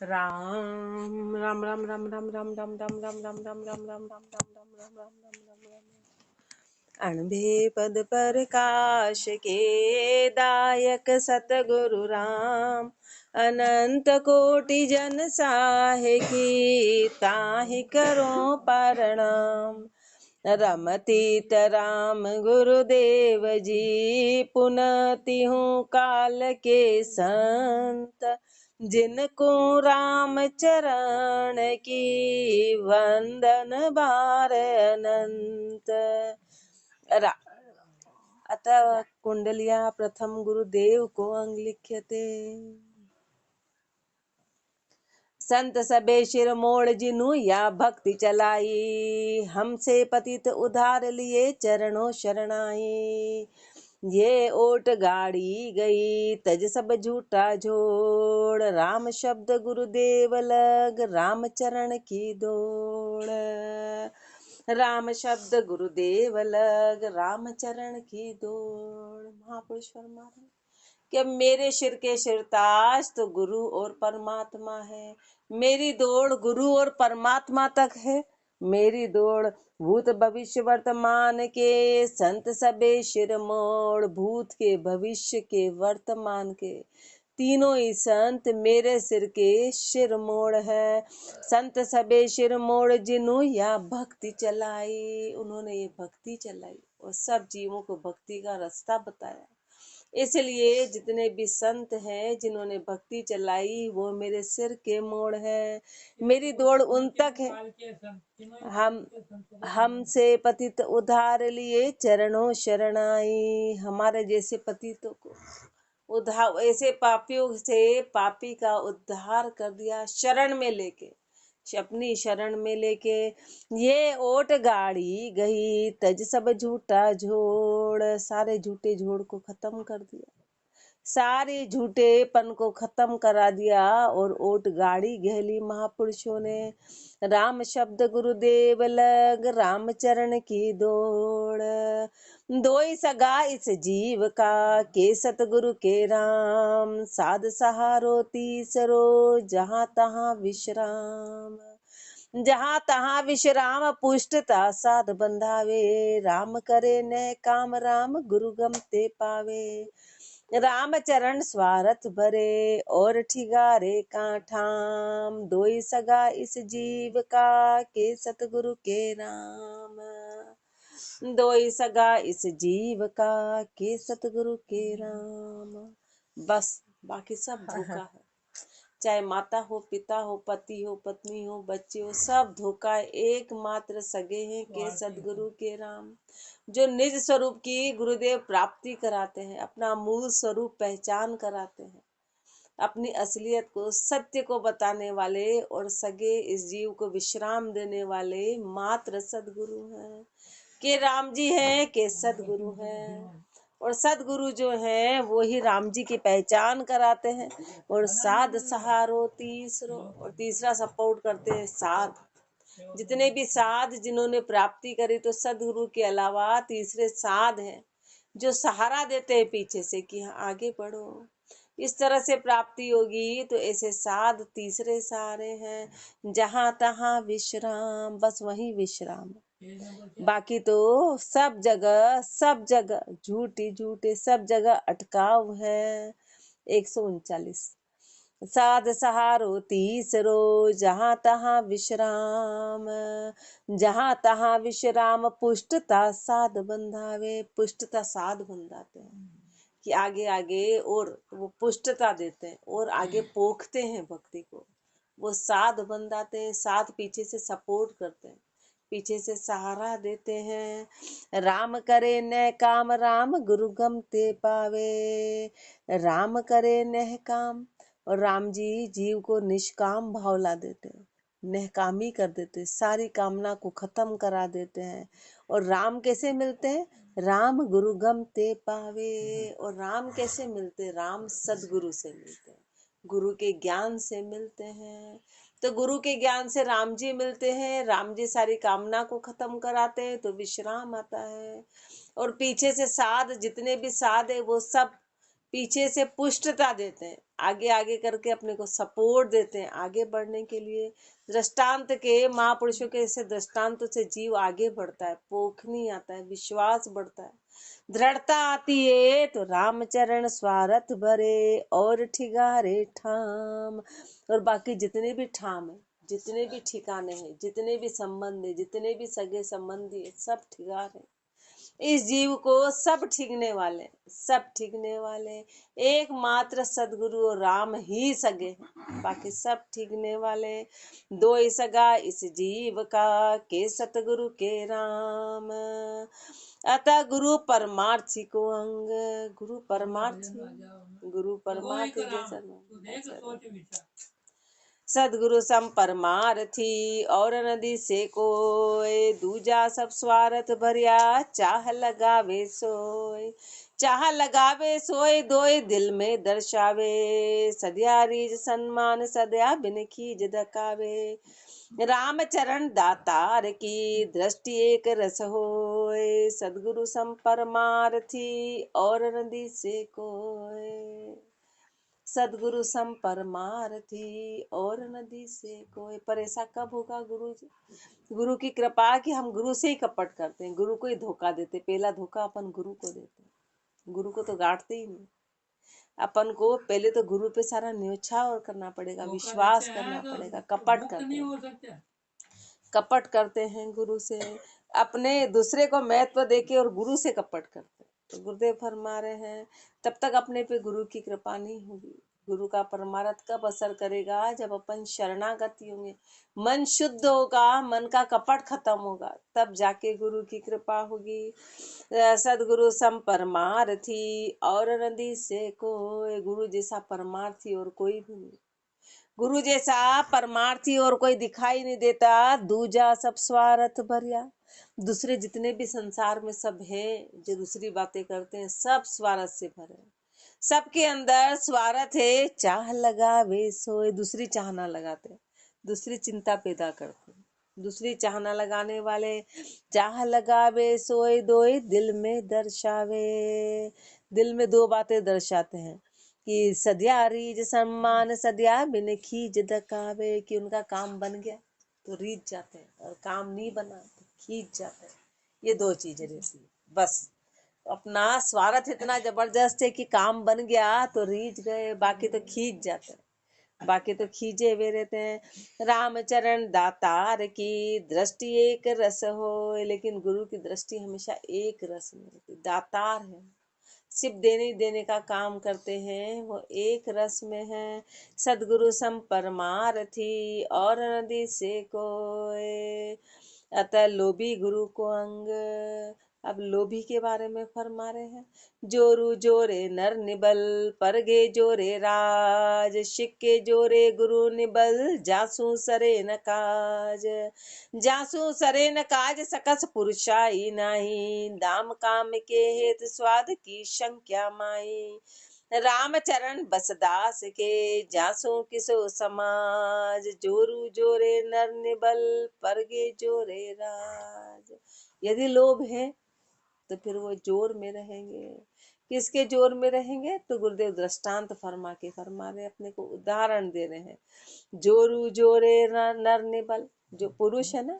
राम राम राम राम राम राम राम राम राम राम राम राम राम राम राम राम राम राम राम राम। अनभे पद प्रकाश के दायक सतगुरु राम, अनंत कोटि जन साहे की ताहि करो प्रणाम। रमतीत राम गुरुदेव जी, पुनति हूँ काल के संत। जिनको राम चरण की वंदन बार अनंत। अतः कुंडलिया प्रथम गुरुदेव को अंग लिख्यते। संत सबे शिर मोड़ जिनु या भक्ति चलाई, हमसे पतित उधार लिए चरणों शरणाई। ये ओट गाड़ी गई तज सब झूठा झोड़, राम शब्द गुरुदेव लग राम चरण की दौड़। राम शब्द गुरुदेव लग राम चरण की दौड़। महापुरुष फरमाते कि मेरे शिर के शिरताज तो गुरु और परमात्मा है। मेरी दौड़ गुरु और परमात्मा तक है। मेरी दौड़ भूत भविष्य वर्तमान के संत सबे शिर मोड़, भूत के भविष्य के वर्तमान के तीनों ही संत मेरे सिर के शिर मोड़ है। संत सबे शिर मोड़ जिनु या भक्ति चलाई, उन्होंने ये भक्ति चलाई और सब जीवों को भक्ति का रास्ता बताया। इसलिए जितने भी संत हैं जिन्होंने भक्ति चलाई वो मेरे सिर के मोड़ है। मेरी दौड़ उन तक है। हमसे पतित उद्धार लिए चरणों शरणाई। हमारे जैसे पतितों को उद्धार, ऐसे पापियों से पापी का उद्धार कर दिया शरण में लेके, अपनी शरण में लेके। ये ओट गाड़ी गई तज सब झूठा झोड़, सारे झूठे झोड़ को खत्म कर दिया, सारे झूठेपन को खत्म करा दिया और ओट गाड़ी गहली महापुरुषों ने। राम शब्द गुरुदेव लग राम चरण की दौड़, दोई सगा इस जीव का के सतगुरु के राम। साध सहारो तीसरो जहाँ तहाँ विश्राम, जहाँ तहाँ विश्राम पुष्टता साध बंधावे। राम करे न काम राम गुरु गमते पावे, राम चरण स्वार्थ भरे और ठिगारे का ठाम। दोई सगा इस जीव का के सतगुरु के राम, दोई सगा इस जीव का के सतगुरु के राम। बस बाकी सब धोखा है। चाहे माता हो, पिता हो, पति हो, पत्नी हो, बच्चे हो, सब धोखा है। एकमात्र सगे हैं के सदगुरु के राम, जो निज स्वरूप की गुरुदेव प्राप्ति कराते हैं, अपना मूल स्वरूप पहचान कराते हैं, अपनी असलियत को, सत्य को बताने वाले और सगे इस जीव को विश्राम देने वाले मात्र सदगुरु हैं। के राम जी हैं, के सदगुरु हैं। और सदगुरु जो हैं वो ही राम जी की पहचान कराते हैं। और साध सहारो तीसरो, और तीसरा सपोर्ट करते हैं साध। जितने भी साध जिन्होंने प्राप्ति करी तो सदगुरु के अलावा तीसरे साध हैं जो सहारा देते हैं पीछे से कि हाँ आगे बढ़ो, इस तरह से प्राप्ति होगी। तो ऐसे साध तीसरे सहारे हैं। जहाँ तहाँ विश्राम, बस वही विश्राम, बाकी तो सब जगह झूठी झूठे सब जगह अटकाव है। 139 साध सहारो तीसरो जहाँ तहाँ विश्राम, जहाँ तहाँ विश्राम पुष्टता साध बंधावे। पुष्टता साध बंधाते हैं कि आगे आगे और वो पुष्टता देते हैं और आगे पोखते हैं भक्ति को। वो साध बंधाते हैं, साध पीछे से सपोर्ट करते हैं, पीछे से सहारा देते हैं। राम करे न काम राम गुरु गमते पावे, राम करे न काम, और राम जी जीव को निष्काम भाव ला देते हैं, निष्कामी कर देते हैं, सारी कामना को खत्म करा देते हैं। और राम कैसे मिलते हैं? राम गुरु गमते पावे। और राम कैसे मिलते? राम सदगुरु से मिलते हैं, गुरु के ज्ञान से मिलते हैं। तो गुरु के ज्ञान से राम जी मिलते हैं, राम जी सारी कामना को खत्म कराते हैं तो विश्राम आता है। और पीछे से साध, जितने भी साध है वो सब पीछे से पुष्टता देते हैं, आगे आगे करके अपने को सपोर्ट देते हैं आगे बढ़ने के लिए। दृष्टांत के, महापुरुषों के ऐसे दृष्टांतों से जीव आगे बढ़ता है, पोखनी आता है, विश्वास बढ़ता है, दृढ़ता आती है। तो रामचरण स्वार्थ भरे और ठिगारे ठाम। और बाकी जितने भी ठाम है, जितने भी ठिकाने हैं, जितने भी संबंध है, जितने भी सगे संबंधी है, सब ठिगार है। इस जीव को सब ठीकने वाले, सब ठीकने वाले एकमात्र सदगुरु और राम ही सगे हैं, बाकी सब ठीकने वाले। दो ही सगा इस जीव का, के सतगुरु के राम। अतः गुरु परमार्थी को अंग, गुरु परमार्थी, गुरु परमार्थी जैसा सदगुरु सम परमार्थी, और नदी से कोय दूजा सब स्वार्थ भरिया, चाह लगावे सोय। चाह लगावे सोय दोय दिल में दर्शावे, सद्या रीज सम्मान सद्या बिन खीज धकावे। राम चरण दातार की दृष्टि एक रस होय, सदगुरु सम परमार्थी और नदी से कोय। सदगुरु सम परमार्थी और नदी से कोई। पर ऐसा कब होगा गुरु जी? गुरु की कृपा कि हम गुरु से ही कपट करते हैं, गुरु को ही धोखा देते। पहला धोखा अपन गुरु को देते हैं, गुरु को तो गांठते ही नहीं। अपन को पहले तो गुरु पे सारा न्योछावर करना पड़ेगा, विश्वास करना पड़ेगा। कपट करते हैं, कपट करते हैं गुरु से, अपने दूसरे को महत्व देके और गुरु से कपट करते हैं। तो गुरुदेव फरमा रहे हैं तब तक अपने पे गुरु की कृपा नहीं होगी। गुरु का परमार्थ कब असर करेगा? जब अपन शरणागति होंगे, मन शुद्ध होगा, मन का कपट खत्म होगा, तब जाके गुरु की कृपा होगी। सदगुरु सम परमार्थी और नदी से कोई। गुरु जैसा परमार्थी और कोई भी नहीं, गुरु जैसा परमार्थी और कोई दिखाई नहीं देता। दूजा सब स्वार्थ भरिया, दूसरे जितने भी संसार में सब है जो दूसरी बातें करते हैं, सब स्वार्थ से भरे। सबके अंदर स्वार्थ है, चाह लगावे सोए। दूसरी चाहना लगाते, दूसरी चिंता पैदा करते, दूसरी चाहना लगाने वाले। चाह लगावे सोए दोए दिल में दर्शावे, दिल में दो बातें दर्शाते हैं कि सद्या रीज सम्मान सद्या बिन खीज धकावे, कि उनका काम बन गया तो रीझ जाते हैं, और काम नहीं बना तो खींच जाते हैं। ये दो चीजें रहती है बस। अपना स्वार्थ इतना जबरदस्त है कि काम बन गया तो रीझ गए, बाकी तो खींच जाते हैं, बाकी तो खींचे हुए रहते हैं। रामचरण दातार की दृष्टि एक रस हो, लेकिन गुरु की दृष्टि हमेशा एक रस में रहती। दातार है, सिर्फ देने देने का काम करते हैं, वो एक रस में है। सदगुरु सम परमार्थी और नदी से कोय। अतः लोभी गुरु को अंग। अब लोभी के बारे में फरमा रहे हैं। जोरू जोरे नर निबल, परगे जोरे राज। शिक्के जोरे गुरु निबल, जासू सरे न काज। जासू सरे न काज, सकस पुरुषाई नाही। दाम काम के हेत स्वाद की शंक्या माई। राम चरण बसदास के, जासू किसो समाज। जोरू जोरे नर निबल, परगे जोरे राज। यदि लोभ है तो फिर वो जोर में रहेंगे। किसके जोर में रहेंगे? तो गुरुदेव दृष्टांत फरमा रहे, अपने को उदाहरण दे रहे हैं। जोरू जोरे नर निबल, जो पुरुष है ना,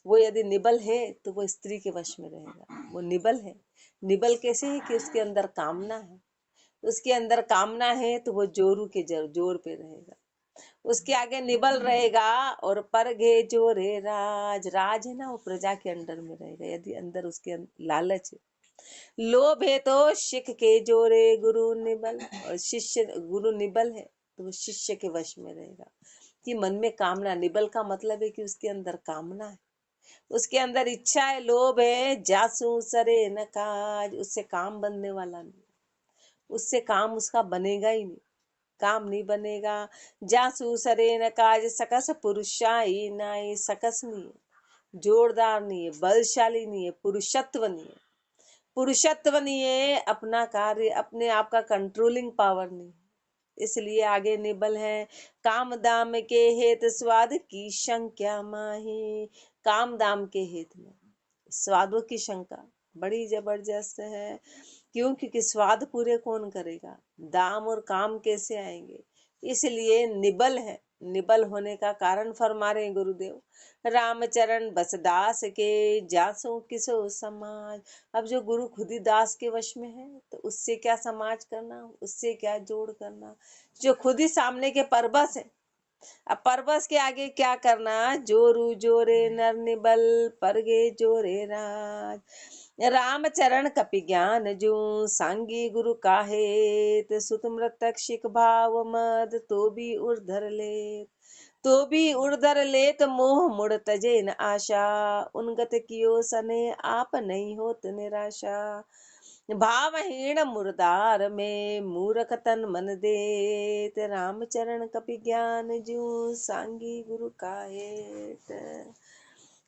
वो यदि निबल है तो वो स्त्री के वश में रहेगा। वो निबल है, निबल कैसे है कि उसके अंदर कामना है, उसके अंदर कामना है तो वो जोरू के जोर पे रहेगा, उसके आगे निबल रहेगा। और परगे जोरे राज, राज है ना, वो प्रजा के अंडर में रहेगा यदि अंदर उसके लालच है। लोभ है तो शिख के जोरे गुरु निबल, और शिष्य गुरु निबल है तो वो शिष्य के वश में रहेगा। कि मन में कामना, निबल का मतलब है कि उसके अंदर कामना है, उसके अंदर इच्छा है, लोभ है। जासू सरे न काज, उससे काम बनने वाला नहीं, उससे काम उसका बनेगा ही नहीं, काम नहीं बनेगा। जासू सरे न काज, सकस पुरुषाई नाई। सकस नहीं है, जोरदार नहीं है, बलशाली नहीं है, पुरुषत्व नहीं है, पुरुषत्व नहीं है, अपना कार्य अपने आप का कंट्रोलिंग पावर नहीं, इसलिए आगे निबल है। काम दाम के हेत स्वाद की शंक्या माही। काम दाम के हेत में स्वादों की शंका बड़ी जबरदस्त है क्यों? क्योंकि स्वाद पूरे कौन करेगा, दाम और काम कैसे आएंगे, इसलिए निबल है। निबल होने का कारण फरमा रहे हैं गुरुदेव, रामचरण बस दास के जासो किसो समाज। अब जो गुरु खुद ही दास के वश में है तो उससे क्या समाज करना, उससे क्या जोड़ करना, जो खुद ही सामने के परबस है। अब परबस के आगे क्या करना, जोरू जोरे नर निबल परगे जोरे राज। राम चरण कपि ज्ञान जू सांगी गुरु काहेत, सुत मृतक शिख भाव मद तो भी उर्धर लेत। तो भी उर्धर लेत मोह मुड़ तजे न आशा, उनगत कियो सने आप नहीं होत निराशा। भावहीन मुर्दार में मूरख तन मन देत, रामचरण कपि ज्ञान जू सांगी गुरु काहेत।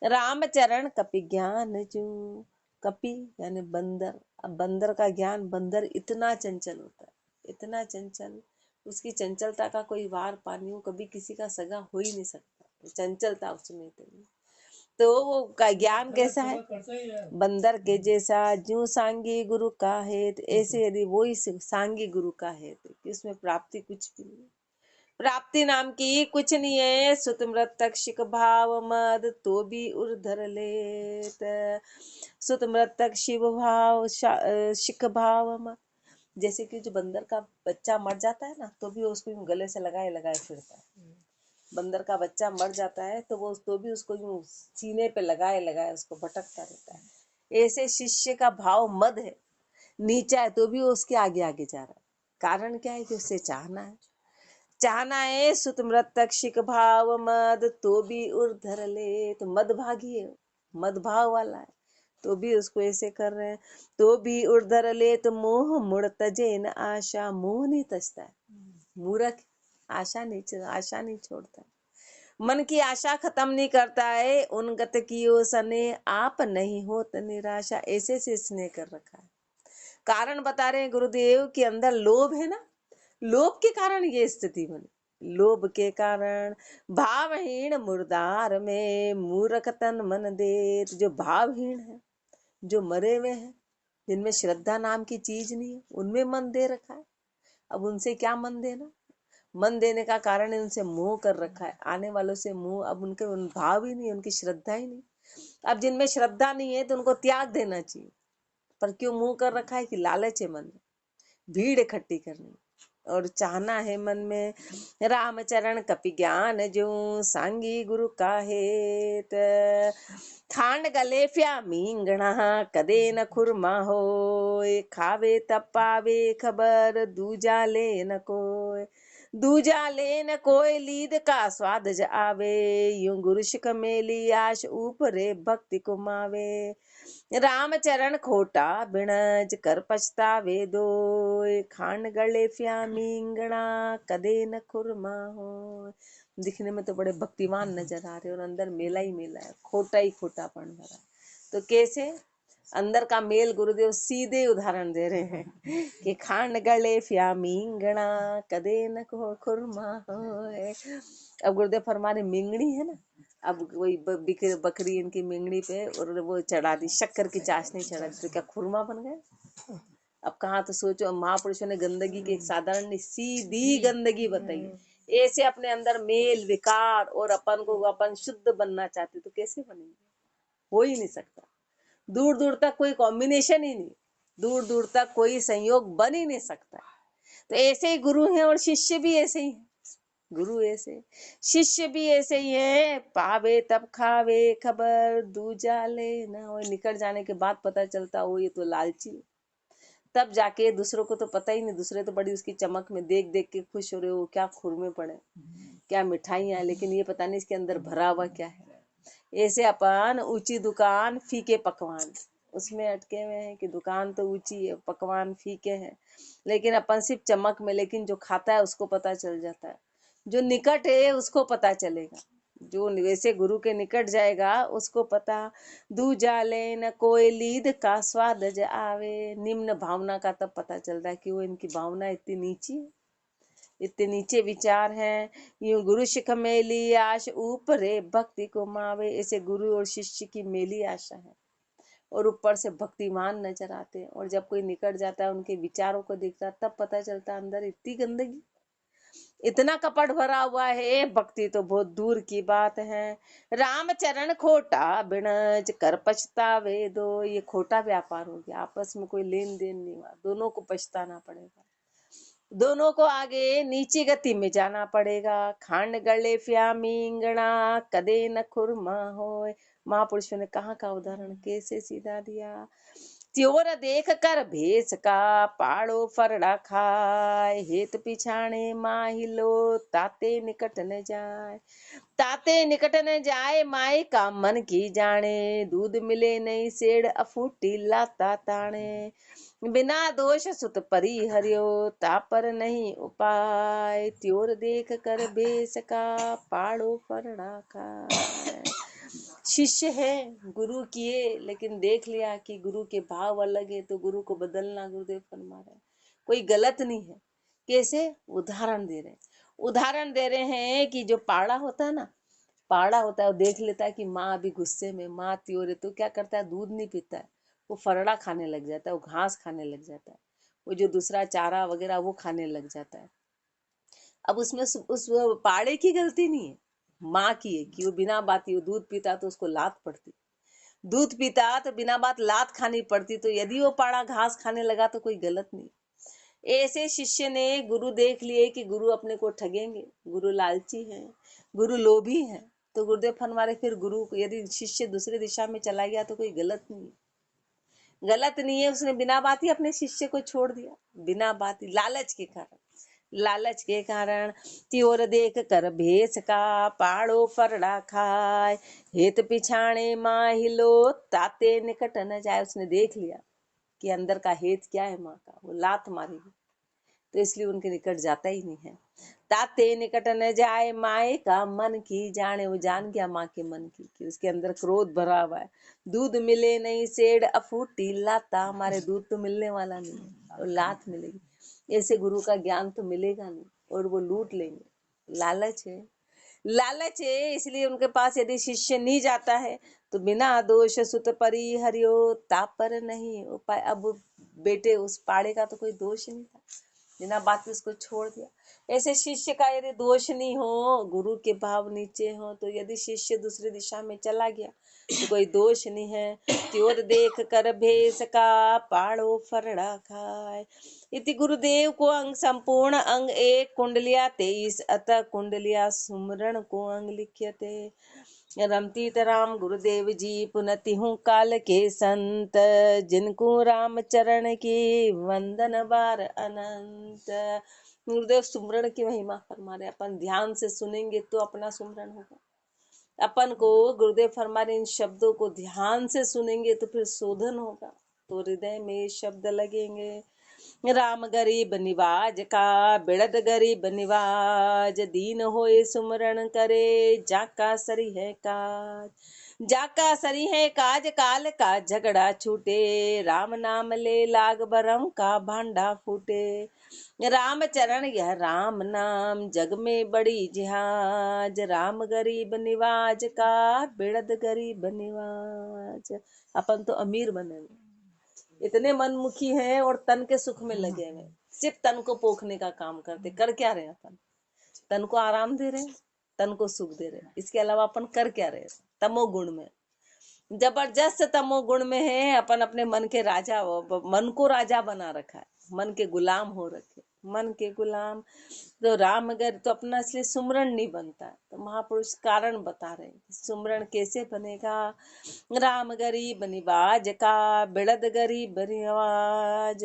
रामचरण कपि ज्ञान जू, कपि यानी बंदर। अब बंदर का ज्ञान, बंदर इतना चंचल होता है, इतना चंचल, उसकी चंचलता का कोई वार पानी हो, कभी किसी का सगा हो ही नहीं सकता, चंचलता उसमें इतनी। तो वो का ज्ञान कैसा है, बंदर के जैसा। ज्यों सांगी गुरु का है, ऐसे यदि वो ही सांगी गुरु का है कि उसमें प्राप्ति कुछ भी नहीं, प्राप्ति नाम की कुछ नहीं है। सुत मृतक शिक भाव मद तो भी उर्धर लेत, सुत मृतक शिव भाव शिक भाव मद। जैसे कि जो बंदर का बच्चा मर जाता है ना, तो भी उसको यूं गले से लगाए लगाए फिरता है। बंदर का बच्चा मर जाता है तो वो तो भी उसको यूं सीने पे लगाए लगाए उसको भटकता रहता है। ऐसे शिष्य का भाव मद है, नीचा है तो भी वो उसके आगे आगे जा रहा है। कारण क्या है कि उससे चाहना है, चाहना है। सुत मृतक शिक भाव मद तो भी उर्धर ले, तो मद भागी है, मद भाव वाला है, तो भी उसको ऐसे कर रहे हैं। तो भी उर्धर ले तो मोह मुड़ तजे न आशा, मोह नहीं तजता है मूर्ख, आशा नहीं छोड़ता, मन की आशा खत्म नहीं करता है। उन गत कियो सने आप नहीं होत निराशा, ऐसे से स्नेह कर रखा है। कारण बता रहे हैं गुरुदेव के अंदर लोभ है ना, लोभ के कारण ये स्थिति बनी, लोभ के कारण। भावहीन मुर्दार में मूर्ख तन मन देत, जो भावहीन है, जो मरे हुए हैं, जिनमें श्रद्धा नाम की चीज नहीं है, उनमें मन दे रखा है। अब उनसे क्या मन देना, मन देने का कारण है उनसे मोह कर रखा है, आने वालों से मोह। अब उनके उन भाव ही नहीं, उनकी श्रद्धा ही नहीं। अब जिनमें श्रद्धा नहीं है तो उनको त्याग देना चाहिए, पर क्यों मोह कर रखा है कि लालच है मन में, भीड़ इकट्ठी करनी और चाहना है मन में। रामचरण कपि ज्ञान जो सांगी गुरु का हेत, खांड गले फ्या मींगणा कदे न खुरमा हो, खावे तब पावे खबर दूजा ले न कोय। दूजा ले न कोई लीद का स्वाद ज आवे, यूं गुरु शिख मेली आश ऊपरे भक्ति को मावे। रामचरण खोटा बिणज कर पछतावे दोय, खान गले फ्या मींगणा कदे न खुरमा हो। दिखने में तो बड़े भक्तिमान नजर आ रहे और अंदर मेला ही मेला है, खोटा ही खोटापन भरा। तो कैसे अंदर का मेल, गुरुदेव सीधे उदाहरण दे रहे हैं कि खान गले फ्या मींगणा कदे न खुरमा हो। अब गुरुदेव फरमा रहे मिंगनी है ना, अब वही बकरी इनकी मिंगनी पे और वो चढ़ा दी, शक्कर की चाशनी चढ़ा दी, तो क्या खुरमा बन गए। अब कहाँ, तो सोचो महापुरुषों ने गंदगी की एक साधारण सीधी गंदगी बताई, ऐसे अपने अंदर मेल विकार और अपन को अपन शुद्ध बनना चाहते तो कैसे बनेंगे, हो ही नहीं सकता। दूर दूर तक कोई कॉम्बिनेशन ही नहीं, दूर दूर तक कोई संयोग बन ही नहीं सकता। तो ऐसे ही गुरु हैं और शिष्य भी ऐसे ही हैं, गुरु ऐसे, शिष्य भी ऐसे ही है। पावे तब खावे खबर दूजा ले ना, और निकल जाने के बाद पता चलता हो ये तो लालची, तब जाके दूसरों को तो पता ही नहीं, दूसरे तो बड़ी उसकी चमक में देख देख के खुश हो रहे हो, क्या खुरमे पड़े, क्या मिठाइयाँ, लेकिन ये पता नहीं इसके अंदर भरा हुआ क्या है। ऐसे अपन ऊंची दुकान फीके पकवान, उसमें अटके हुए हैं कि दुकान तो ऊंची है, पकवान फीके हैं, लेकिन अपन सिर्फ चमक में, लेकिन जो खाता है उसको पता चल जाता है, जो निकट है उसको पता चलेगा, जो वैसे गुरु के निकट जाएगा उसको पता। दूजा ले न कोई लीद का स्वाद ज आवे, निम्न भावना का तब पता चलता है कि वो इनकी भावना इतनी नीची है, इतने नीचे विचार हैं। यूं गुरु शिख मेली आश ऊपरे भक्ति को मावे, ऐसे गुरु और शिष्य की मेली आशा है, और ऊपर से भक्तिमान नजर आते हैं, और जब कोई निकट जाता है उनके विचारों को देखता है तब पता चलता है अंदर इतनी गंदगी, इतना कपट भरा हुआ है, भक्ति तो बहुत दूर की बात है। राम चरण खोटा बिणज कर पछतावे दो, ये खोटा व्यापार हो गया, आपस में कोई लेन देन नहीं हुआ, दोनों को पछताना पड़ेगा, दोनों को आगे नीची गति में जाना पड़ेगा। खांड गले फ्यामींगना कदे न खुरमा होय, महापुरुषों ने कहाँ का उदाहरण कैसे सीधा दिया। त्योर देख कर भेस का पाड़ो फरड़ा खाए, हेत पिछाणे माहिलो ताते निकट न जाए, ताते निकट न जाए माए का मन की जाने, दूध मिले नहीं सेड़ अफूटी लाता ताणे, बिना दोष सुत परी हरियो तापर नहीं उपाय, त्योर देख कर भेस का पाड़ो फरड़ा खाए। शिष्य है, गुरु किए, लेकिन देख लिया कि गुरु के भाव अलग है तो गुरु को बदलना गुरुदेव फरमा रहे हैं, कोई गलत नहीं है। कैसे? उदाहरण दे रहे हैं, उदाहरण दे रहे हैं कि जो पाड़ा होता है ना, पाड़ा होता है वो देख लेता है कि माँ अभी गुस्से में, माँ त्योर है, तो क्या करता है, दूध नहीं पीता है, वो फरड़ा खाने लग जाता है, वो घास खाने लग जाता है, वो जो दूसरा चारा वगैरह वो खाने लग जाता है। अब उसमें उस पाड़े की गलती नहीं है, माँ की है कि वो बिना बात वो दूध पीता तो उसको लात पड़ती, दूध पीता तो बिना बात लात खानी पड़ती, तो यदि वो पाड़ा घास खाने लगा तो कोई गलत नहीं। ऐसे शिष्य ने गुरु देख लिए कि गुरु अपने को ठगेंगे, गुरु लालची है, गुरु लोभी है, तो गुरुदेव फरमारे फिर गुरु यदि शिष्य दूसरी दिशा में चला गया तो कोई गलत नहीं, गलत नहीं है, उसने बिना बात ही अपने शिष्य को छोड़ दिया, बिना बात ही, लालच के कारण, लालच के कारण। त्योर देख कर भेस का पाड़ो फरड़ा खाए, हेत पिछाणे माहिलो ताते निकट न जाए, उसने देख लिया कि अंदर का हेत क्या है माँ का, वो लात मारेगी, तो इसलिए उनके निकट जाता ही नहीं है। ताते निकट न जाए माए का मन की जाने, वो जान गया माँ के मन की कि उसके अंदर क्रोध भरा हुआ है। दूध मिले नहीं सेड़ अफूटी लाता, हमारे दूध तो मिलने वाला नहीं है और लात मिलेगी, ऐसे गुरु का ज्ञान तो मिलेगा नहीं और वो लूट लेंगे, लालच है, लालच है, इसलिए उनके पास यदि शिष्य नहीं जाता है तो बिना दोष सुत परी हरियो तापर नहीं उपाय। अब बेटे उस पाड़े का तो कोई दोष नहीं था, बिना बात उसको छोड़ दिया। ऐसे शिष्य का यदि दोष नहीं हो, गुरु के भाव नीचे हो, तो यदि शिष्य दूसरी दिशा में चला गया तो कोई दोष नहीं है। त्योर देख कर भेस का पाड़ो फरड़ा खाए, इति गुरुदेव को अंग संपूर्ण अंग एक कुंडलिया 23 अतः कुंडलिया सुमरण को अंग लिख्यते। रमतीत राम गुरुदेव जी पुनति हूँ काल के संत, जिनको राम चरण की वंदन बार अनंत। गुरुदेव सुमरण की महिमा फरमा रहे, अपन ध्यान से सुनेंगे तो अपना सुमरण होगा, अपन को गुरुदेव फरमा रहे इन शब्दों को ध्यान से सुनेंगे तो फिर शोधन होगा, तो हृदय में शब्द लगेंगे। राम गरीब निवाज का बिड़द गरीब निवाज, दीन होए सुमरण करे जाका सरी है काज, जाका सरी है काज काल का झगड़ा छूटे, राम नाम ले लाग बरम का भांडा फूटे। राम चरण यह राम नाम जग में बड़ी जिहाज, राम गरीब निवाज का बिड़द गरीब निवाज। अपन तो अमीर बने, इतने मनमुखी हैं और तन के सुख में लगे हुए, सिर्फ तन को पोखने का काम करते, कर क्या रहे अपन, तन को आराम दे रहे, तन को सुख दे रहे, इसके अलावा अपन कर क्या रहे, तमोगुण में, जबरदस्त तमोगुण में है अपन, अपने मन के राजा, मन को राजा बना रखा है, मन के गुलाम हो रखे, मन के गुलाम। तो राम अगर तो अपना इसलिए सुमरण नहीं बनता, तो महापुरुष कारण बता रहे हैं सुमरण कैसे बनेगा। राम गरीब निवाज का बिड़द गरीब निवाज,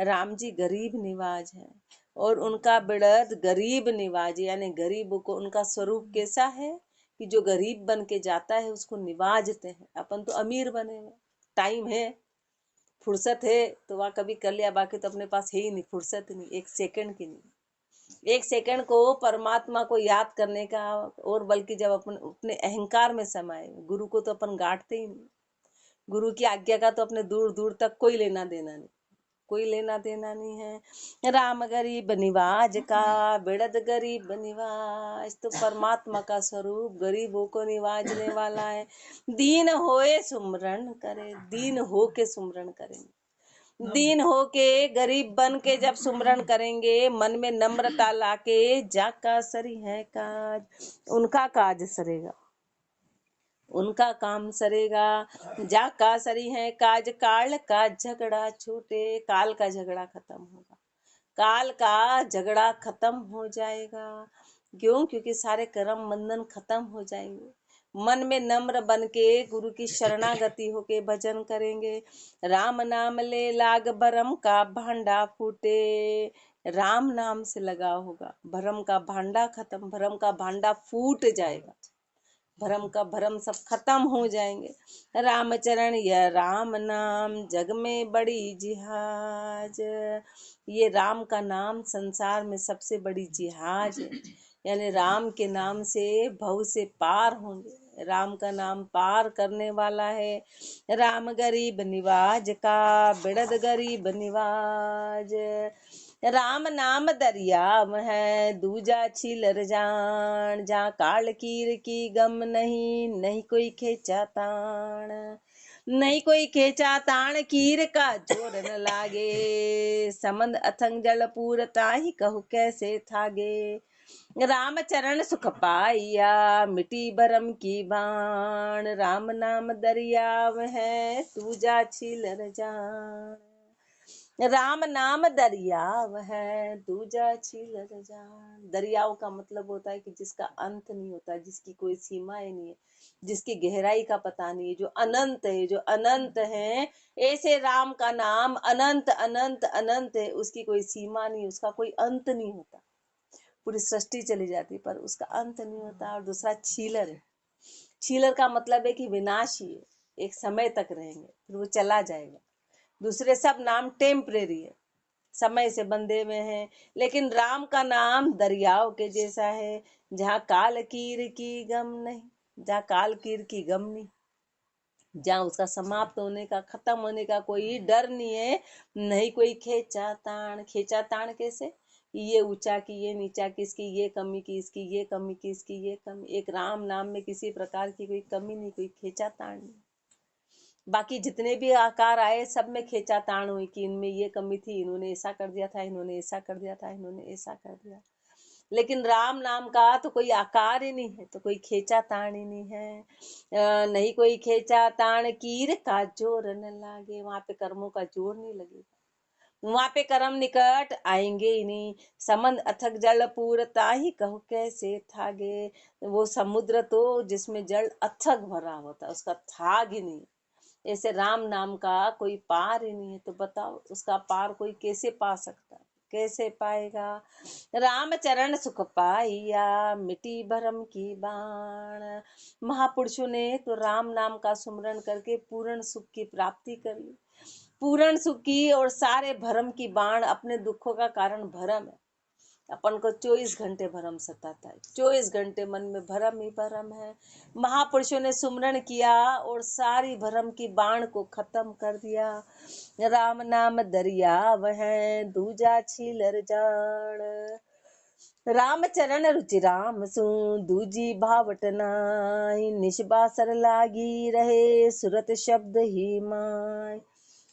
राम जी गरीब निवाज है और उनका बिड़द गरीब निवाज, यानी गरीब को उनका स्वरूप कैसा है कि जो गरीब बन के जाता है उसको निवाजते हैं। अपन तो अमीर बने हैं, टाइम है, फुर्सत है तो वह कभी कर लिया, बाकी तो अपने पास है ही नहीं, फुर्सत नहीं, एक सेकंड की नहीं, एक सेकंड को परमात्मा को याद करने का। और बल्कि जब अपन अपने अहंकार में समाये, गुरु को तो अपन गांठते ही नहीं, गुरु की आज्ञा का तो अपने दूर दूर तक कोई लेना देना नहीं, कोई लेना देना नहीं है। राम गरीब निवाज का बेड़द गरीब निवाज, तो परमात्मा का स्वरूप गरीबों को निवाजने वाला है। दीन होए सुमरन करे, दीन हो के सुमरन करेंगे, दीन हो के गरीब बन के जब सुमरन करेंगे, मन में नम्रता लाके, जाका सरी है काज, उनका काज सरेगा, उनका काम सरेगा। जाका सरी है काज, काल का झगड़ा छूटे, काल का झगड़ा खत्म होगा, काल का झगड़ा खत्म हो जाएगा। क्यों? क्योंकि सारे कर्म बंधन खत्म हो जाएंगे। मन में नम्र बन के गुरु की शरणागति होके भजन करेंगे। राम नाम ले लाग भरम का भांडा फूटे, राम नाम से लगा होगा, भरम का भांडा खत्म, भरम का भांडा फूट जाएगा, भरम का भरम सब खत्म हो जाएंगे। रामचरण यह राम नाम जग में बड़ी जिहाज, ये राम का नाम संसार में सबसे बड़ी जिहाज है। यानी राम के नाम से भव से पार होंगे, राम का नाम पार करने वाला है। राम गरीब निवाज का बिड़द गरीब निवाज, राम नाम दरियाव है दूजा छिलर जान, जहाँ काल कीर की गम नहीं, नहीं कोई खेचा ताण, नहीं कोई खेचा ताण, कीर का जोर न लागे, समंद अथंग जल पूर ताहि कहु कैसे थागे। राम चरण सुख पाइया मिटी भरम की बाण, राम नाम दरियाव है दूजा छिलर जान, राम नाम दरियाव है दूजा छिलर जान। दरियाव का मतलब होता है कि जिसका अंत नहीं होता, जिसकी कोई सीमाएं नहीं है, जिसकी गहराई का पता नहीं है, जो अनंत है, जो अनंत है। ऐसे राम का नाम अनंत अनंत अनंत है, उसकी कोई सीमा नहीं, उसका कोई अंत नहीं होता। पूरी सृष्टि चली जाती पर उसका अंत नहीं होता। और दूसरा छीलर है, छीलर का मतलब है कि विनाशी है, एक समय तक रहेंगे फिर वो चला जाएगा। दूसरे सब नाम टेम्परेरी है, समय से बंधे हुए हैं, लेकिन राम का नाम दरियाव के जैसा है, जहाँ काल कीर की गम नहीं, जहाँ काल कीर की गम नहीं, जहाँ उसका समाप्त होने का, खत्म होने का कोई डर नहीं है, नहीं कोई खेचा ताण। खेचा ताण कैसे? ये ऊंचा की, ये नीचा की, इसकी ये कमी की, इसकी ये कमी की, इसकी ये कमी। एक राम नाम में किसी प्रकार की कोई कमी नहीं, कोई खेचा ताण नहीं। बाकी जितने भी आकार आए सब में खेचा ताण हुई कि इनमें ये कमी थी, इन्होंने ऐसा कर दिया था, इन्होंने ऐसा कर दिया था, इन्होंने ऐसा कर दिया। लेकिन राम नाम का तो कोई आकार ही नहीं है, तो कोई खेचा ताण ही नहीं है। नहीं कोई खेचा ताण, कीर का जोर न लागे, वहां पे कर्मों का जोर नहीं लगेगा, वहां पे कर्म निकट आएंगे ही नहीं। समंद अथक जल पूरता ही कहो कैसे थागे, वो समुद्र तो जिसमें जल अथक भरा होता है, उसका थाग ही नहीं। ऐसे राम नाम का कोई पार ही नहीं है, तो बताओ उसका पार कोई कैसे पा सकता है, कैसे पाएगा। राम चरण सुख पाइया मिटी भरम की बाण, महापुरुषों ने तो राम नाम का सुमरण करके पूर्ण सुख की प्राप्ति कर ली, पूर्ण सुख की। और सारे भरम की बाण, अपने दुखों का कारण भरम है, अपन को 24 घंटे भरम सताता है, 24 घंटे मन में भरम ही भरम है। महापुरुषों ने सुमरण किया और सारी भरम की बाण को खत्म कर दिया। राम नाम दरियाव है दूजा छिलर जान, राम चरण रुचि राम सु दूजी भावट नाई, निष्बासर लागी रहे सुरत शब्द ही माय,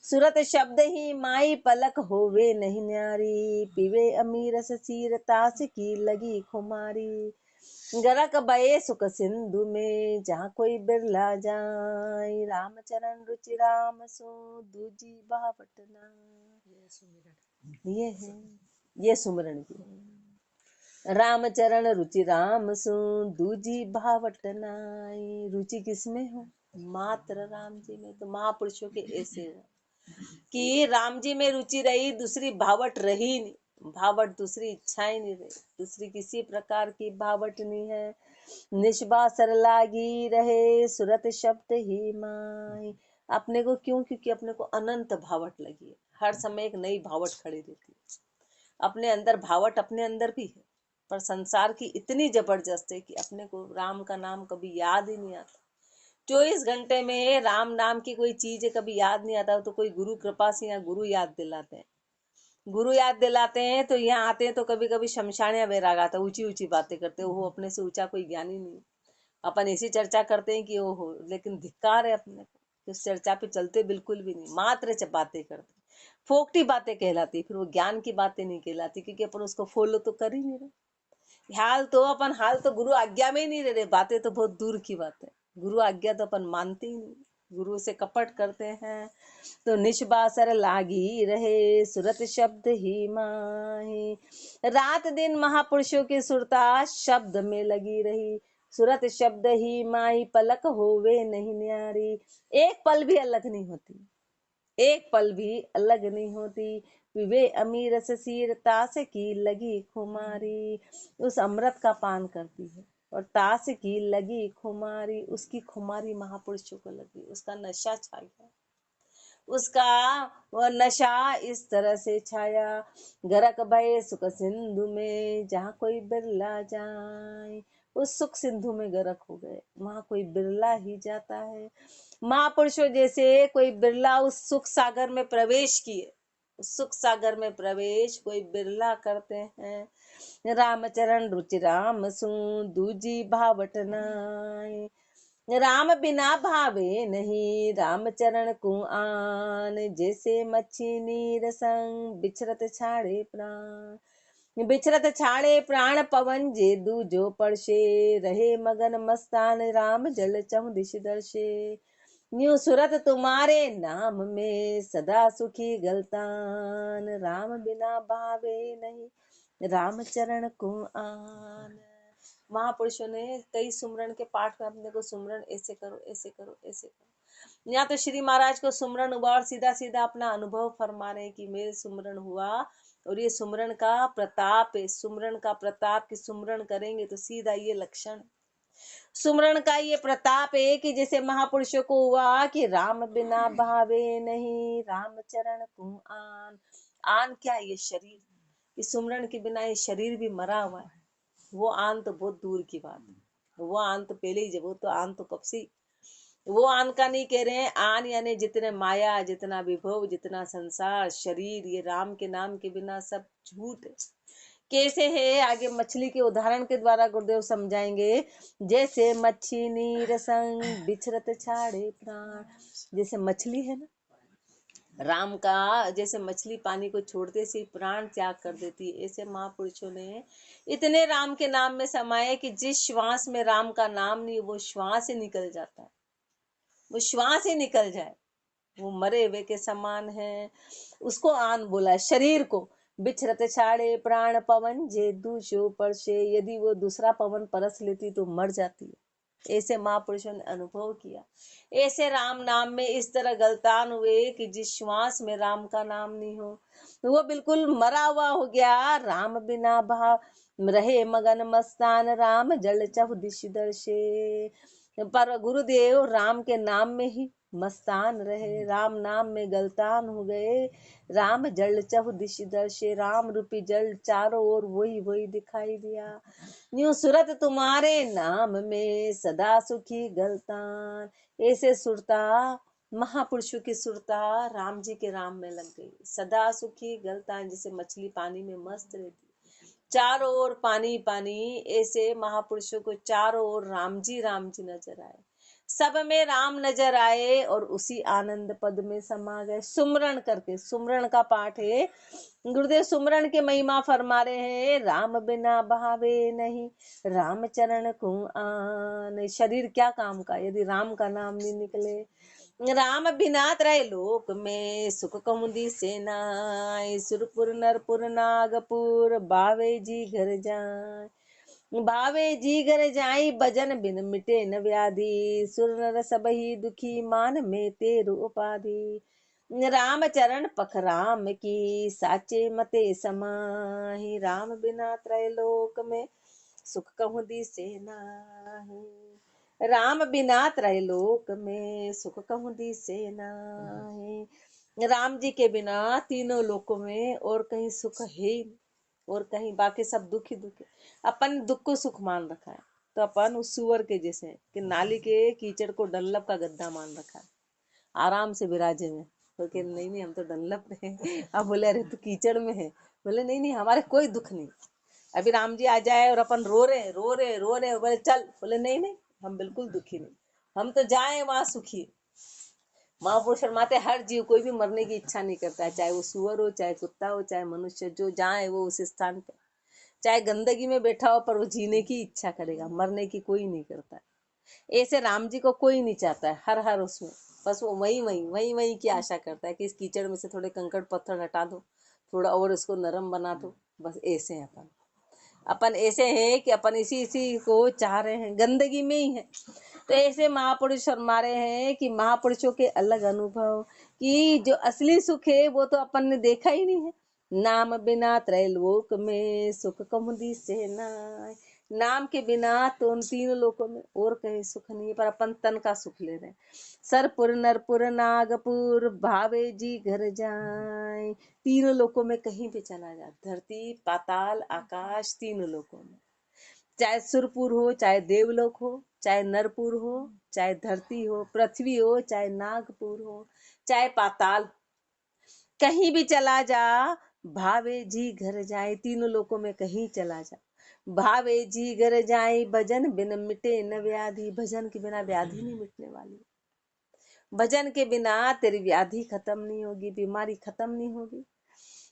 सुरत शब्द ही माई पलक होवे नहीं न्यारी, पीवे अमीरस सीर तास की लगी खुमारी, गरक बये सुख सिंधु में जहाँ कोई बिरला जाए, रामचरण रुचि राम सो दूजी बावटना। ये है, ये सुमरण की रामचरण रुचि राम सु दूजी भावट नाई। रुचि किसमें हो? मात्र राम जी में। तो महापुरुषों के ऐसे हो कि राम जी में रुचि रही, दूसरी भावट रही नहीं, भावट दूसरी इच्छाएं नहीं रही, दूसरी किसी प्रकार की भावट नहीं है। निष्बासर लागी रहे सुरत शब्द ही माई, अपने को क्यों? क्योंकि अपने को अनंत भावट लगी है, हर समय एक नई भावट खड़ी रहती है। अपने अंदर भावट अपने अंदर भी है, पर संसार की इतनी जबरदस्त है कि अपने को राम का नाम कभी याद ही नहीं आता, 24 घंटे में राम नाम की कोई चीज कभी याद नहीं आता, तो कोई गुरु कृपा से या गुरु याद दिलाते हैं। गुरु याद दिलाते हैं तो यहाँ आते हैं तो कभी कभी शमशान या वैराग आता है, ऊंची ऊंची बातें करते हैं, वो अपने से ऊंचा कोई ज्ञानी नहीं। अपन ऐसी चर्चा करते हैं कि वो हो, लेकिन धिक्कार है अपने को कि उस चर्चा पे चलते बिल्कुल भी नहीं, मात्र बातें करते, फोकटी बातें कहलाती, फिर वो ज्ञान की बातें नहीं कहलाती, क्योंकि अपन उसको फॉलो तो कर ही नहीं रहे। हाल तो गुरु आज्ञा में ही नहीं रह रहे, बातें तो बहुत दूर की बात है। गुरु आज्ञा तो अपन मानते ही नहीं, गुरु से कपट करते हैं। तो निष्बासर लागी रहे सुरत शब्द ही माही, रात दिन महापुरुषों की सुरता शब्द में लगी रही। सुरत शब्द ही माही पलक होवे नहीं न्यारी, एक पल भी अलग नहीं होती, एक पल भी अलग नहीं होती। वे अमीर सीर तास की लगी खुमारी, उस अमृत का पान करती है और तास की लगी खुमारी, उसकी खुमारी महापुरुषों को लगी, उसका नशा छा गया, उसका वह नशा इस तरह से छाया। गरक भय सुख सिंधु में जहाँ कोई बिरला जाए, उस सुख सिंधु में गरक हो गए, वहां कोई बिरला ही जाता है। महापुरुषों जैसे कोई बिरला उस सुख सागर में प्रवेश किए, उस सुख सागर में प्रवेश कोई बिरला करते हैं। रामचरण रुचि राम सु दूजी भावट नाय, राम बिना भावे नहीं रामचरण को आन, जैसे मच्छी नीर संग बिछरत छाड़े प्राण, बिछरत छाड़े प्राण पवन जे दूजो परशे, रहे मगन मस्तान राम जल चहु दिश दर्शे। न्यू सुरत तुम्हारे नाम में सदा सुखी गलतान, राम बिना भावे नहीं रामचरण को आन। महापुरुषों ने कई सुमरन के पाठ में अपने को सुमरन ऐसे करो ऐसे करो ऐसे करो। यहाँ तो श्री महाराज को सुमरन हुआ और सीधा सीधा अपना अनुभव फरमा रहे कि मेरे सुमरन हुआ, और ये सुमरन का प्रताप है, सुमरन का प्रताप की सुमरन करेंगे तो सीधा ये लक्षण, सुमरन का ये प्रताप है कि जैसे महापुरुषों को हुआ कि राम बिना भावे नहीं रामचरण को आन। आन क्या, ये शरीर, इस सुमरन के बिना ये शरीर भी मरा हुआ है, वो आन तो बहुत दूर की बात है, वो आन तो पहले ही, जब वो तो आन तो कब से, वो आन का नहीं कह रहे हैं। आन यानी जितने माया, जितना विभव, जितना संसार, शरीर, ये राम के नाम के बिना सब झूठ है। कैसे है, आगे मछली के उदाहरण के द्वारा गुरुदेव समझाएंगे। जैसे मच्छी नीर संग बिछरत छाड़े प्राण, जैसे मछली है ना, राम का जैसे मछली पानी को छोड़ते से प्राण त्याग कर देती है, ऐसे महापुरुषों ने इतने राम के नाम में समाये कि जिस श्वास में राम का नाम नहीं, वो श्वास ही निकल जाता है, वो श्वास ही निकल जाए, वो मरे हुए के समान है। उसको आन बोला शरीर को। बिछरत छाड़े प्राण पवन जे दूसो परसे, यदि वो दूसरा पवन परस लेती तो मर जाती है, ऐसे महापुरुषों ने अनुभव किया। ऐसे राम नाम में इस तरह गलतान हुए कि जिस श्वास में राम का नाम नहीं हो तो वो बिल्कुल मरा हुआ हो गया। राम बिना भाव रहे मगन मस्तान, राम जल चहु दिश दर्शे। पर गुरुदेव राम के नाम में ही मस्तान रहे, राम नाम में गलतान हो गए। राम जल चहु दिश दर्शे, राम रूपी जल चारों ओर वही वही दिखाई दिया। न्यू सूरत तुम्हारे नाम में सदा सुखी गलतान, ऐसे सुरता महापुरुषों की सुरता राम जी के राम में लग गई। सदा सुखी गलतान, जैसे मछली पानी में मस्त रहती, चारों ओर पानी पानी, ऐसे महापुरुषों को चारों ओर राम जी नजर आए, सब में राम नजर आए और उसी आनंद पद में समा गए। सुमरण करके, सुमरण का पाठ है, गुरुदेव सुमरण के महिमा फरमा रहे हैं। राम बिना भावे नहीं रामचरण को आन, शरीर क्या काम का यदि राम का नाम नहीं निकले। राम बिना त्रय लोक में सुख कमुदी सेनाय, सुरपुर नरपुर नागपुर बावे जी घर जाए, भावे जी घर जाई भजन बिन मिटे न व्याधि, सुर नर सबही दुखी मान में तेरु उपाधि। राम चरण पख राम की साचे मते समाही, राम बिना त्रैलोक में सुख कहूँ दिसे नाही, राम बिना त्रैलोक में सुख कहूँ दिसे नाही। राम जी के बिना तीनों लोकों में और कहीं सुख है ही, और कहीं बाकी सब दुख ही दुख है। अपन दुख को सुख मान रखा है, तो अपन उस सुअर के जैसे हैं कि नाली के कीचड़ को डंलप का गद्दा मान रखा है, आराम से विराजे में। तो कि नहीं नहीं हम तो डंलप में हैं। अब बोले अरे तू कीचड़ में है, बोले नहीं नहीं हमारे कोई दुख नहीं। अभी राम जी आ जाए और अपन रो रहे रो रहे रो रहे, बोले चल, बोले नहीं नहीं हम बिल्कुल दुखी नहीं, हम तो जाए वहां सुखी। महापुरुष फरमाते हर जीव कोई भी मरने की इच्छा नहीं करता है, चाहे वो सुअर हो, चाहे कुत्ता हो, चाहे मनुष्य, जो जाए वो उस स्थान पे, चाहे गंदगी में बैठा हो, पर वो जीने की इच्छा करेगा, मरने की कोई नहीं करता है। ऐसे राम जी को कोई नहीं चाहता है, हर हर उसमें बस वो वही वही वही वही की आशा करता है कि इस कीचड़ में से थोड़े कंकड़ पत्थर हटा दो, थोड़ा और इसको नरम बना दो। बस ऐसे हैं अपन, अपन ऐसे हैं कि अपन इसी इसी को चाह रहे हैं, गंदगी में ही है। तो ऐसे महापुरुष फरमा रहे हैं कि महापुरुषों के अलग अनुभव, कि जो असली सुख है वो तो अपन ने देखा ही नहीं है। नाम बिना त्रैलोक में सुख कमुदी से नाय, नाम के बिना तो उन तीन लोकों में और कहीं सुख नहीं है, पर अपन तन का सुख ले रहे हैं। सरपुर नरपुर नागपुर भावे जी घर जाए, तीनों लोकों में कहीं भी चला जा, धरती पाताल आकाश, तीनों लोकों में, चाहे सुरपुर हो, चाहे देवलोक हो, चाहे नरपुर हो, चाहे धरती हो, पृथ्वी हो, चाहे नागपुर हो, चाहे पाताल, कहीं भी चला जा, भावे जी घर जाए, तीनों लोकों में कहीं चला जा। भावे जी घर जाए भजन बिन मिटे न व्याधि, भजन के बिना व्याधि नहीं मिटने वाली, भजन के बिना तेरी व्याधि खत्म नहीं होगी, बीमारी खत्म नहीं होगी,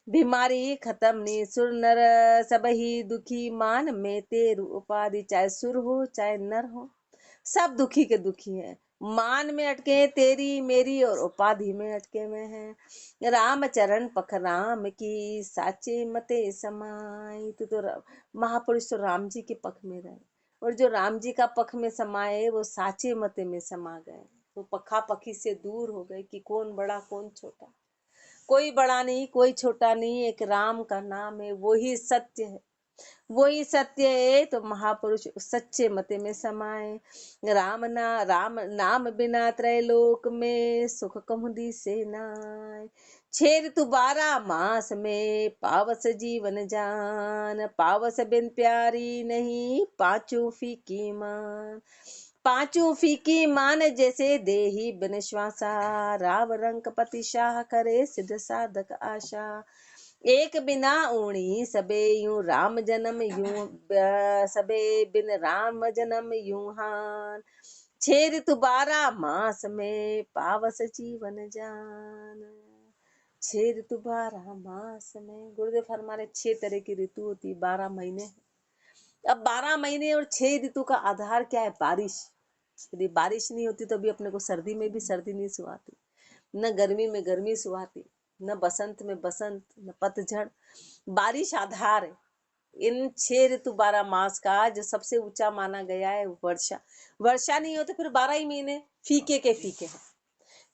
बीमारी खत्म नहीं। सुर नर सब ही दुखी मान में तेरु उपाधि, चाहे सुर हो चाहे नर हो, सब दुखी के दुखी हैं, मान में अटके तेरी मेरी और उपाधि में अटके में हैं। राम चरण पख राम की साचे मते समाई, तो महापुरुष तो राम जी के पख में रहे, और जो राम जी का पख में समाये वो साचे मते में समा गए, तो पखा पखी से दूर हो गए कि कौन बड़ा कौन छोटा, कोई बड़ा नहीं कोई छोटा नहीं, एक राम का नाम है, वही सत्य है, वही सत्य है। तो महापुरुष सच्चे मते में समाए, राम नाम बिना त्रैलोक में सुख कमुदी से नाय, छेर तू 12 मास में पावस जीवन जान, पावस बिन प्यारी नहीं पांचों फीकी मान, पांचों फीकी मान जैसे देही बिन श्वासा, राव रंग पति शाह करे सिद्ध साधक आशा, एक बिना ऊणी सबे यूं राम जन्म यूं सबे बिन राम जन्म यूं हान, छेद तु 12 मास में पावस जीवन जान, छेद तु 12 मास में। गुरुदेव फरमारे 6 तरह की ऋतु होती, 12 महीने। अब 12 महीने और 6 ऋतु का आधार क्या है? बारिश। यदि बारिश नहीं होती तो अभी अपने को सर्दी में भी सर्दी नहीं सुहाती, न गर्मी में गर्मी सुहाती, न बसंत में बसंत, न पतझड़। बारिश आधार है। इन 6 ऋतु 12 मास का जो सबसे ऊंचा माना गया है वर्षा। वर्षा नहीं हो तो फिर 12 ही महीने फीके के फीके हैं,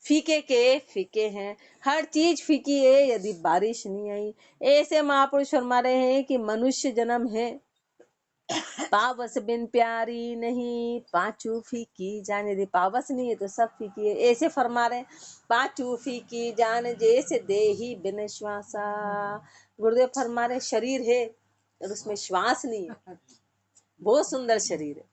फीके के फीके हैं, हर चीज फीकी है यदि बारिश नहीं आई। ऐसे महापुरुष फरमा रहे हैं कि मनुष्य जन्म है पावस बिन प्यारी नहीं पांचू फीकी जान, यदि पावस नहीं है तो सब फीकी है। ऐसे फरमा रहे पांचू फीकी जान जैसे देही बिन श्वासा। गुरुदेव फरमा रहे शरीर है और उसमें श्वास नहीं है, बहुत सुंदर शरीर है,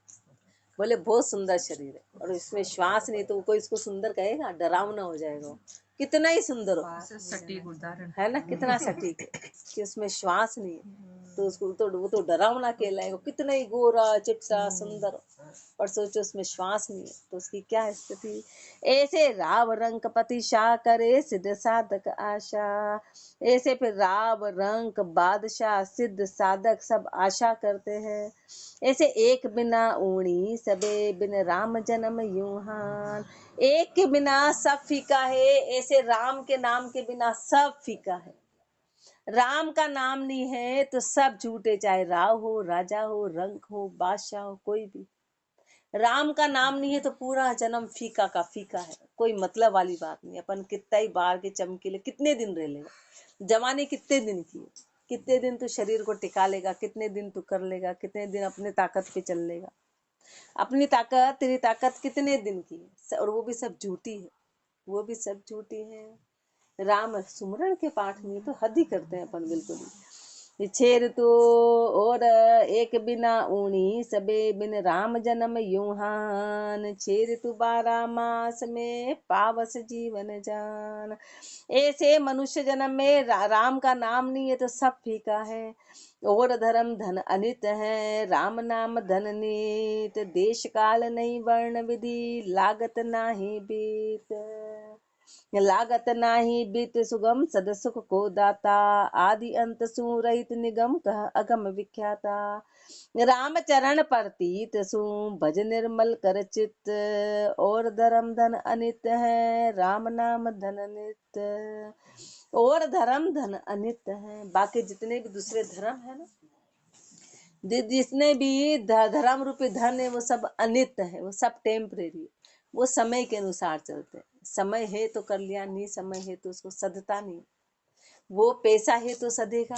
बोले बहुत सुंदर शरीर है और इसमें श्वास नहीं, तो कोई इसको सुंदर कहेगा? डरावना हो जाएगा। कितना ही सुंदर हो, सटीक उदाहरण है ना, कितना सटीक है कि उसमें श्वास नहीं है, तो उसको तो वो तो डरावना कहलाएगा। कितना ही गोरा चिट्टा सुंदर, पर सोचो उसमें श्वास नहीं है तो उसकी क्या स्थिति। ऐसे राव रंग पति शाह करे सिद्ध साधक आशा, ऐसे फिर राव रंग बादशाह सिद्ध साधक सब आशा करते हैं। ऐसे एक बिना ऊणी सबे बिन राम जन्म यूं हान, एक के बिना सब फीका है, ऐसे राम के नाम के बिना सब फीका है। राम का नाम नहीं है तो सब झूठे, चाहे राव हो, राजा हो, रंग हो, बादशाह हो, कोई भी। राम का नाम नहीं है तो पूरा जन्म फीका का फीका है, कोई मतलब वाली बात नहीं। अपन कितना ही बाहर के चमकीले कितने दिन रह लेगा, जवानी कितने दिन की है, कितने दिन तू शरीर को टिका लेगा, कितने दिन तू कर लेगा, कितने दिन अपने ताकत पे चल लेगा। अपनी ताकत, तेरी ताकत कितने दिन की है, और वो भी सब झूठी है, वो भी सब झूठी है। राम सुमरण के पाठ में तो हद ही करते हैं अपन बिल्कुल ही। छेर तो और एक बिना ऊणी, सबे बिन राम जन्म यूहान। छेर तू 12 मास में, पावस जीवन जान। ऐसे मनुष्य जन्म में राम का नाम नहीं है तो सब फीका है। और धर्म धन अनित है, राम नाम धन नीत। देश काल नहीं वर्ण विधि, लागत नाही बीत। लागत नाही बीत सुगम, सद सुख को दाता। आदि अंत सु रहित निगम, कह अगम विख्याता। राम चरण परतीत सु, भज निर्मल कर चित। और धर्म धन अनित है, राम नाम धन नित। और धर्म धन अनित है, बाकी जितने भी दूसरे धर्म है ना, जितने भी धर्म रूपी धन है वो सब अनित्य है, वो सब टेम्परेरी है, वो समय के अनुसार चलते हैं। समय है तो कर लिया, नहीं समय है तो उसको सधता नहीं। वो पैसा है तो सधेगा,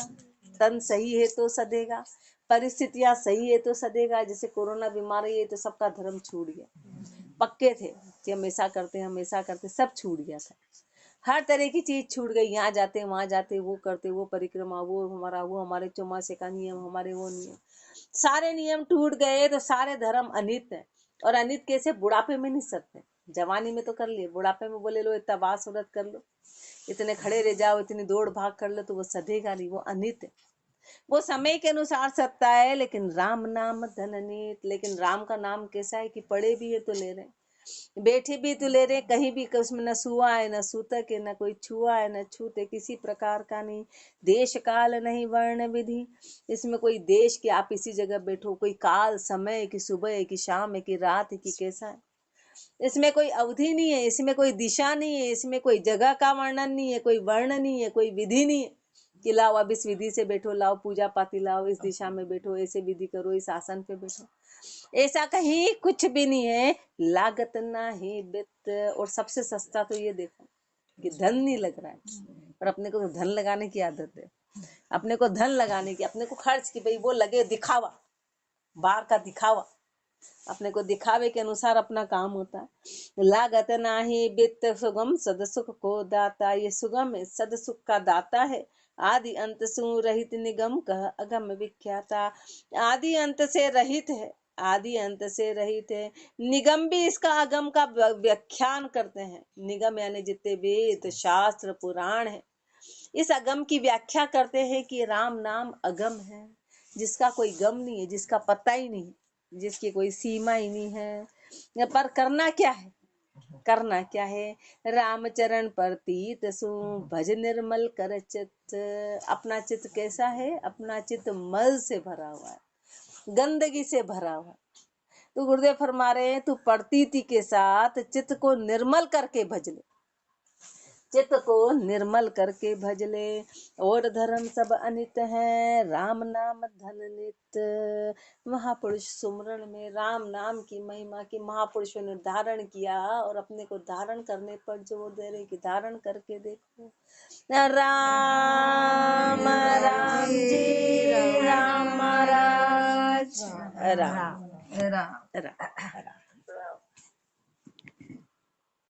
तन सही है तो सधेगा, परिस्थितियां सही है तो सधेगा। जैसे कोरोना बीमारी है तो सबका धर्म छूट गया, पक्के थे कि हम ऐसा करते, सब छूट गया था। हर तरह की चीज छूट गई, यहाँ जाते वहां जाते, वो करते, वो परिक्रमा, वो हमारे चौमासे का नियम, हमारे वो नियम, सारे नियम टूट गए। तो सारे धर्म अनित है। और अनित कैसे? बुढ़ापे में नहीं सकते, जवानी में तो कर लिए, बुढ़ापे में बोले लो इतना बास व्रत कर लो, इतने खड़े रह जाओ, इतनी दौड़ भाग कर लो, तो वो सधेगा नहीं, वो अनित है। वो समय के अनुसार सत्ता है। लेकिन राम नाम धन अनित। लेकिन राम का नाम कैसा है कि पढ़े भी है तो ले रहे, बैठे भी तो ले रहे, कहीं भी उसमें न सुआ है, न सूतक है, न कोई छुआ है, न छूते, किसी प्रकार का नहीं। देश काल नहीं वर्ण विधि, इसमें कोई देश कि आप इसी जगह बैठो, कोई काल समय कि सुबह है कि शाम है कि रात है कि कैसा है, इसमें कोई अवधि नहीं है, इसमें कोई दिशा नहीं है, इसमें कोई जगह का वर्णन नहीं है, कोई वर्ण नहीं है, कोई विधि नहीं है कि लाओ अब इस विधि से बैठो, लाओ पूजा पाती लाओ, इस दिशा में बैठो, ऐसे विधि करो, इस आसन पे बैठो, ऐसा कहीं कुछ भी नहीं है। लागत ना ही वित्त। और सबसे सस्ता तो ये देखो कि धन नहीं लग रहा है, पर अपने को तो धन लगाने की आदत है, अपने को धन लगाने की, अपने को खर्च की, भाई वो लगे, दिखावा, बाहर का दिखावा, अपने को दिखावे के अनुसार अपना काम होता है। लागत नाही वित्त सुगम, सद सुख को दाता। ये सुगम है, सद सुख का दाता है। आदि अंत सु रहित निगम, कह अगम विख्याता। आदि अंत से रहित है, आदि अंत से रहित है। निगम भी इसका अगम का व्याख्यान करते हैं। निगम यानी जितने वेद शास्त्र पुराण है, इस अगम की व्याख्या करते हैं कि राम नाम अगम है, जिसका कोई गम नहीं है, जिसका पता ही नहीं, जिसकी कोई सीमा ही नहीं है। पर करना क्या है? करना क्या है? राम चरण परतीत सु, भज निर्मल कर चित। अपना चित्त कैसा है? अपना चित्त मल से भरा हुआ है, गंदगी से भरा हुआ है। तो गुरुदेव फरमा रहे हैं, तू प्रतीति के साथ चित्त को निर्मल करके भज ले, चित्त को निर्मल करके भज ले। और धर्म सब अनित है, राम नाम धन नित। महापुरुष सुमरण में राम नाम की महिमा की महापुरुषों ने धारण किया, और अपने को धारण करने पर जोर दे रहे कि धारण करके देखो। राम राम जी राम महाराज राम राम।